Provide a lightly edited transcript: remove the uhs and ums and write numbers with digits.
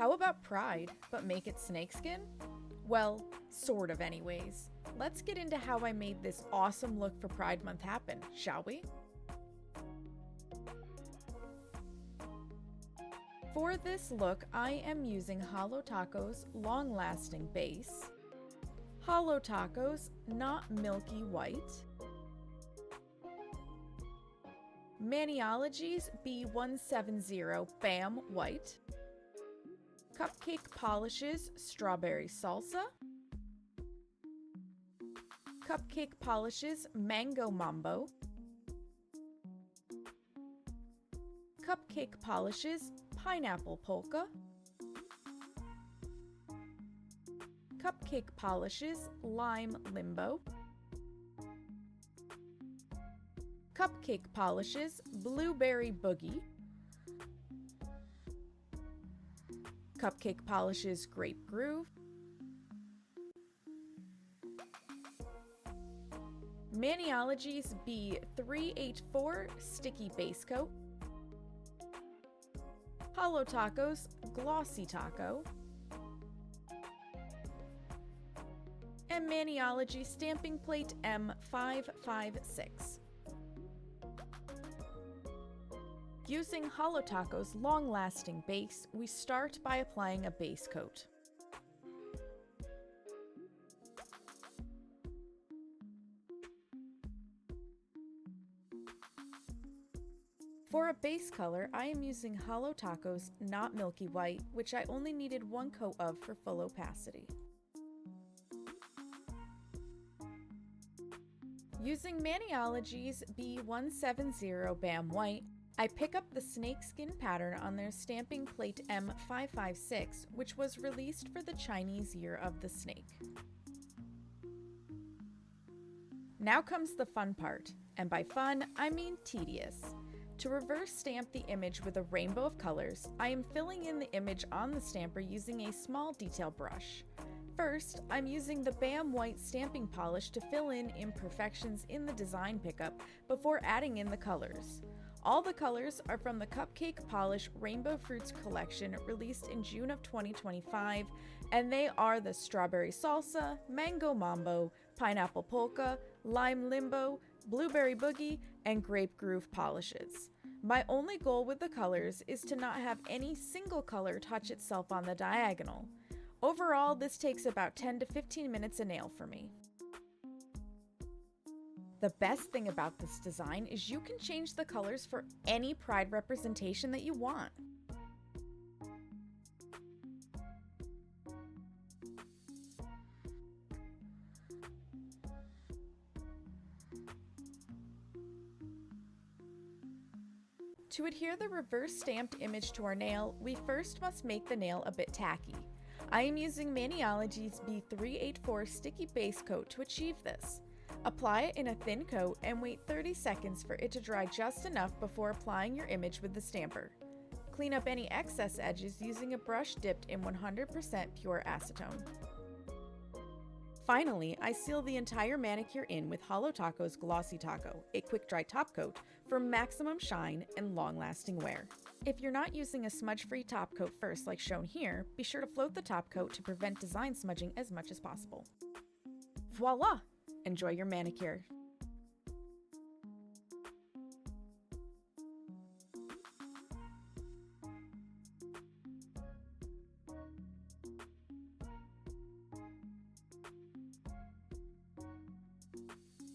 How about Pride, but make it snakeskin? Well, sort of anyways. Let's get into how I made this awesome look for Pride Month happen, shall we? For this look, I am using Holo Taco's long-lasting base, Holo Taco's not milky white, Maniology's B170 Bam White, Cupcake Polish's Strawberry Salsa, Cupcake Polish's Mango Mambo, Cupcake Polish's Pineapple Polka, Cupcake Polish's Lime Limbo, Cupcake Polish's Blueberry Boogie, Cupcake Polish's Grape Groove, Maniology's B384 Sticky Base Coat, Holo Taco's Glossy Taco, and Maniology Stamping Plate M556. Using Holo Taco's long-lasting base, we start by applying a base coat. For a base color, I am using Holo Taco's Not Milky White, which I only needed one coat of for full opacity. Using Maniology's B170 Bam White, I pick up the snakeskin pattern on their stamping plate M556, which was released for the Chinese Year of the Snake. Now comes the fun part, and by fun, I mean tedious. To reverse stamp the image with a rainbow of colors, I am filling in the image on the stamper using a small detail brush. First, I'm using the Bam White stamping polish to fill in imperfections in the design pickup before adding in the colors. All the colors are from the Cupcake Polish Rainbow Fruits collection released in June of 2025, and they are the Strawberry Salsa, Mango Mambo, Pineapple Polka, Lime Limbo, Blueberry Boogie, and Grape Groove polishes. My only goal with the colors is to not have any single color touch itself on the diagonal. Overall, this takes about 10 to 15 minutes a nail for me. The best thing about this design is you can change the colors for any Pride representation that you want. To adhere the reverse stamped image to our nail, we first must make the nail a bit tacky. I am using Maniology's B384 Sticky Base Coat to achieve this. Apply it in a thin coat and wait 30 seconds for it to dry just enough before applying your image with the stamper. Clean up any excess edges using a brush dipped in 100% pure acetone. Finally, I seal the entire manicure in with Holo Taco's Glossy Taco, a quick-dry top coat, for maximum shine and long-lasting wear. If you're not using a smudge-free top coat first like shown here, be sure to float the top coat to prevent design smudging as much as possible. Voila! Enjoy your manicure.